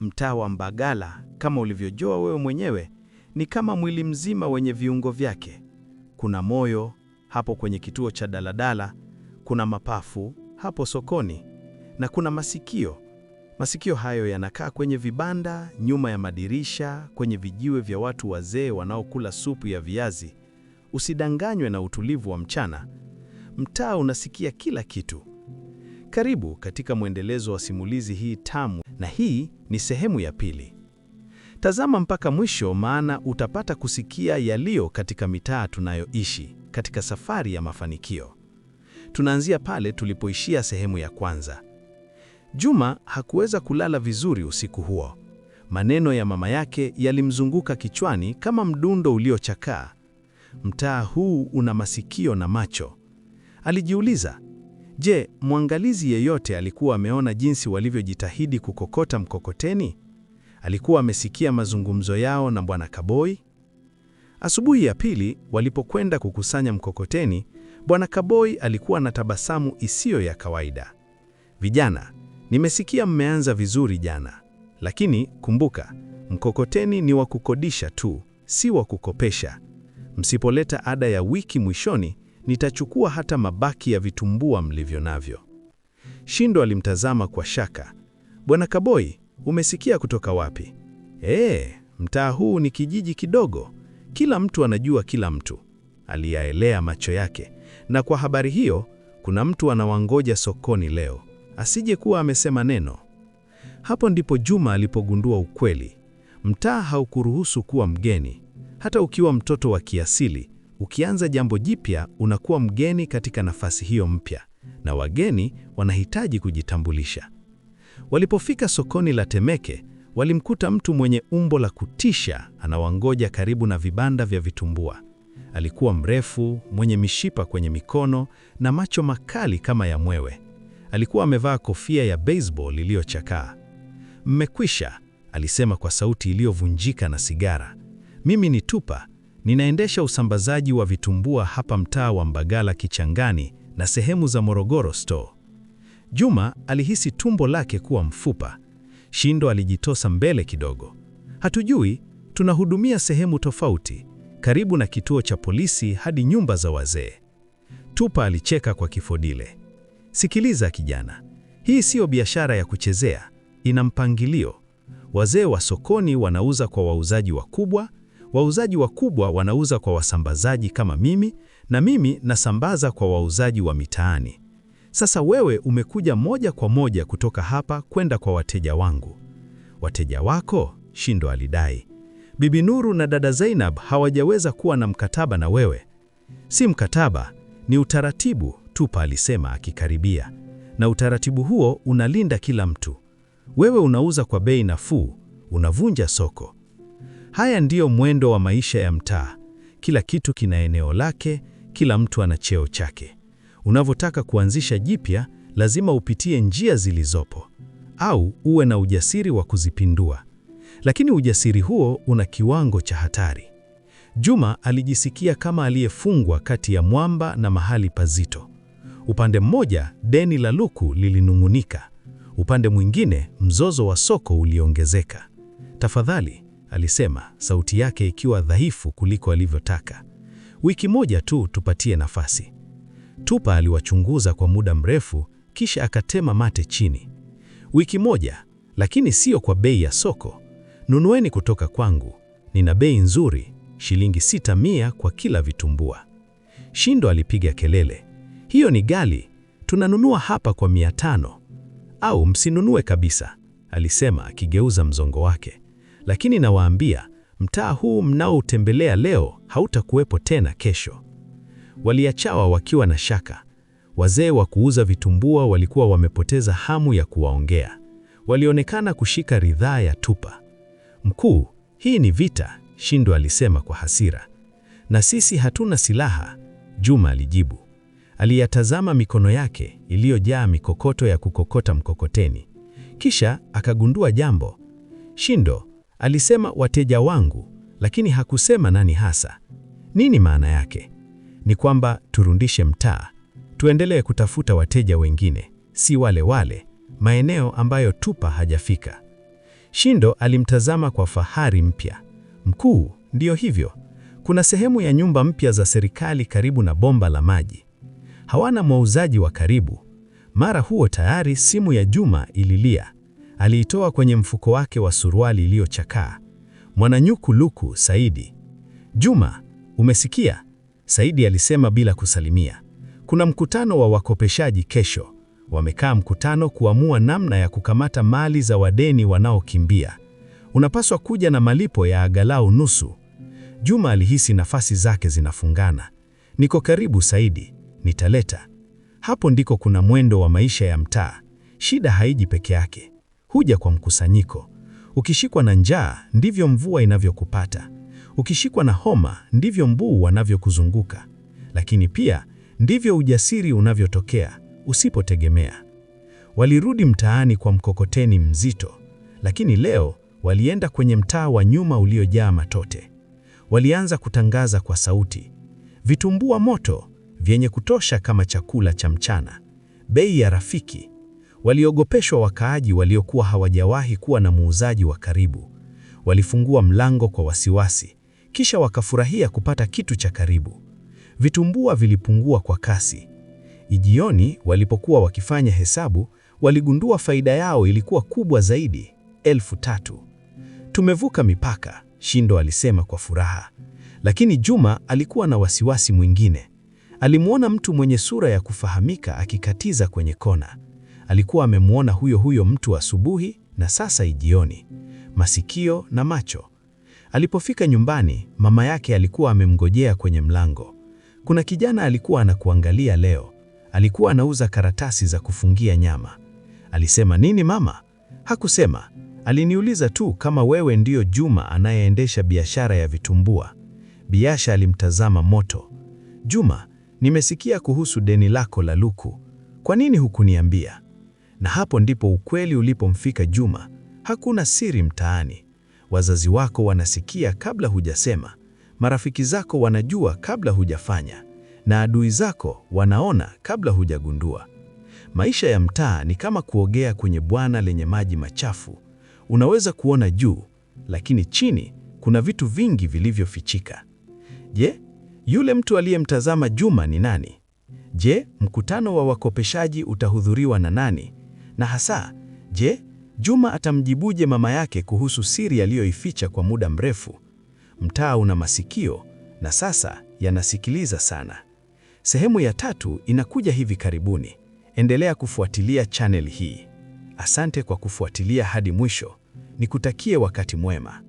Mtaa wa Mbagala, kama ulivyojua wewe mwenyewe, ni kama mwili mzima wenye viungo vyake. Kuna moyo hapo kwenye kituo cha daladala, kuna mapafu hapo sokoni, na kuna masikio. Masikio hayo yanakaa kwenye vibanda, nyuma ya madirisha, kwenye vijiwe vya watu wazee wanaokula supu ya viazi. Usidanganywe na utulivu wa mchana. Mtaa unasikia kila kitu. Karibu katika mwendelezo wa simulizi hii tamu, na hii ni sehemu ya pili. Tazama mpaka mwisho, maana utapata kusikia yaliyo katika mitaa tunayoishi katika safari ya mafanikio. Tunaanzia pale tulipoishia sehemu ya kwanza. Juma hakuweza kulala vizuri usiku huo. Maneno ya mama yake yalimzunguka kichwani kama mdundo uliochakaa. Mtaa huu una masikio na macho. Alijiuliza, je, mwangalizi yeyote alikuwa ameona jinsi walivyojitahidi kukokota mkokoteni? Alikuwa amesikia mazungumzo yao na Bwana Kaboi? Asubuhi ya pili walipokwenda kukusanya mkokoteni, Bwana Kaboi alikuwa na tabasamu isiyo ya kawaida. Vijana, nimesikia mmeanza vizuri jana, lakini kumbuka, mkokoteni ni wa kukodisha tu, si wa kukopesha. Msipoleta ada ya wiki mwishoni, nitachukua hata mabaki ya vitumbua mlivyo navyo. Shindo alimtazama kwa shaka. Bwana Kaboi, umesikia kutoka wapi? Mtaa huu ni kijiji kidogo. Kila mtu anajua kila mtu. Aliyaelea macho yake. Na kwa habari hiyo, kuna mtu anawangoja sokoni leo. Asije kuwa amesema neno. Hapo ndipo Juma alipogundua ukweli. Mtaa haukuruhusu kuwa mgeni. Hata ukiwa mtoto wa kiasili, ukianza jambo jipya unakuwa mgeni katika nafasi hiyo mpya. Na wageni wanahitaji kujitambulisha. Walipofika sokoni la Temeke, walimkuta mtu mwenye umbo la kutisha anawangoja karibu na vibanda vya vitumbua. Alikuwa mrefu, mwenye mishipa kwenye mikono na macho makali kama ya mwewe. Alikuwa amevaa kofia ya baseball iliyochakaa. Mmekwisha, alisema kwa sauti iliyovunjika na sigara. Mimi ni Tupa, ninaendesha usambazaji wa vitumbua hapa mtaa wa Mbagala Kichangani na sehemu za Morogoro Store. Juma alihisi tumbo lake kuwa mfupa. Shindo alijitosa mbele kidogo. Hatujui, tunahudumia sehemu tofauti, karibu na kituo cha polisi hadi nyumba za wazee. Tupa alicheka kwa kifodile. Sikiliza kijana, hii siyo biashara ya kuchezea, ina mpangilio. Wazee wa sokoni wanauza kwa wauzaji wakubwa wanauza kwa wasambazaji kama mimi, na mimi nasambaza kwa wauzaji wa mitaani. Sasa wewe umekuja moja kwa moja kutoka hapa kwenda kwa wateja wangu. Wateja wako? Shindo alidai. Bibi Nuru na dada Zainab hawajaweza kuwa na mkataba na wewe. Si mkataba, ni utaratibu, Tupa alisema akikaribia. Na utaratibu huo unalinda kila mtu. Wewe unauza kwa bei nafuu, unavunja soko. Haya ndiyo mwendo wa maisha ya mtaa. Kila kitu kina eneo lake, kila mtu ana cheo chake. Unavyotaka kuanzisha jipya, lazima upitie njia zilizopo, au uwe na ujasiri wa kuzipindua. Lakini ujasiri huo una kiwango cha hatari. Juma alijisikia kama aliyefungwa kati ya mwamba na mahali pazito. Upande mmoja, deni la luku lilinung'unika. Upande mwingine, mzozo wa soko uliongezeka. Tafadhali, alisema, sauti yake ikiwa dhaifu kuliko alivyotaka. Wiki moja tu tupatie nafasi. Tupa aliwachunguza kwa muda mrefu, kisha akatema mate chini. Wiki moja, lakini sio kwa bei ya soko. Nunueni kutoka kwangu. Nina bei nzuri, shilingi 600 kwa kila vitumbua. Shindo alipiga kelele. Hiyo ni ghali, tunanunua hapa kwa 500. Au msinunue kabisa, alisema akigeuza mzongo wake. Lakini nawaambia, mtaa huu mnaoutembelea leo hautakuwepo tena kesho. Waliachawa wakiwa na shaka. Wazee wa kuuza vitumbua walikuwa wamepoteza hamu ya kuwaongea. Walionekana kushika ridhaa ya Tupa. Mkuu, hii ni vita, Shindo alisema kwa hasira. Na sisi hatuna silaha, Juma alijibu. Aliyatazama mikono yake iliyojaa mikokoto ya kukokota mkokoteni. Kisha akagundua jambo. Shindo alisema wateja wangu, lakini hakusema nani hasa. Nini maana yake? Ni kwamba turundishe mtaa, tuendelee kutafuta wateja wengine, si wale maeneo ambayo Tupa hajafika. Shindo alimtazama kwa fahari mpya. Mkuu, ndiyo hivyo. Kuna sehemu ya nyumba mpya za serikali karibu na bomba la maji. Hawana muuzaji wa karibu. Mara huo tayari simu ya Juma ililia. Aliitoa kwenye mfuko wake wa suruali iliyochakaa. Mwananyuku luku, Saidi. Juma, umesikia? Saidi alisema bila kusalimia. Kuna mkutano wa wakopeshaji kesho. Wamekaa mkutano kuamua namna ya kukamata mali za wadeni wanaokimbia. Unapaswa kuja na malipo ya angalau nusu. Juma alihisi nafasi zake zinafungana. Niko karibu Saidi, nitaleta. Hapo ndiko kuna mwendo wa maisha ya mtaa. Shida haiji peke yake, huja kwa mkusanyiko. Ukishikwa na njaa, ndivyo mvua inavyokupata. Ukishikwa na homa, ndivyo mbu wanavyokuzunguka. Lakini pia, ndivyo ujasiri unavyotokea, usipotegemea. Walirudi mtaani kwa mkokoteni mzito, lakini leo walienda kwenye mtaa wa nyuma uliojaa matote. Walianza kutangaza kwa sauti. Vitumbua moto, vyenye kutosha kama chakula cha mchana. Bei ya rafiki. Waliogopeshwa wakaaji waliokuwa hawajawahi kuwa na muuzaji wa karibu. Walifungua mlango kwa wasiwasi, kisha wakafurahia kupata kitu cha karibu. Vitumbua vilipungua kwa kasi. Jioni walipokuwa wakifanya hesabu, waligundua faida yao ilikuwa kubwa zaidi, 3,000. Tumevuka mipaka, Shindo alisema kwa furaha. Lakini Juma alikuwa na wasiwasi mwingine. Alimuona mtu mwenye sura ya kufahamika akikatiza kwenye kona. Alikuwa amemwona huyo mtu asubuhi na sasa jioni. Masikio na macho. Alipofika nyumbani, mama yake alikuwa amemngojea kwenye mlango. Kuna kijana alikuwa anakuangalia leo. Alikuwa anauza karatasi za kufungia nyama. Alisema, nini mama? Hakusema. Aliniuliza tu kama wewe ndiyo Juma anayeendesha biashara ya vitumbua. Biasha alimtazama moto. Juma, nimesikia kuhusu deni lako la luku. Kwa nini hukuniambia? Na hapo ndipo ukweli ulipomfika Juma. Hakuna siri mtaani. Wazazi wako wanasikia kabla hujasema. Marafiki zako wanajua kabla hujafanya. Na adui zako wanaona kabla hujagundua. Maisha ya mtaa ni kama kuogea kwenye bwana lenye maji machafu. Unaweza kuona juu, lakini chini kuna vitu vingi vilivyofichika. Je, yule mtu aliyemtazama Juma ni nani? Je, mkutano wa wakopeshaji utahudhuriwa na nani? Na hasa, je, Juma atamjibuje mama yake kuhusu siri aliyoificha kwa muda mrefu? Mtaa una masikio na sasa yanasikiliza sana. Sehemu ya 3 inakuja hivi karibuni. Endelea kufuatilia channel hii. Asante kwa kufuatilia hadi mwisho. Nikutakie wakati mwema.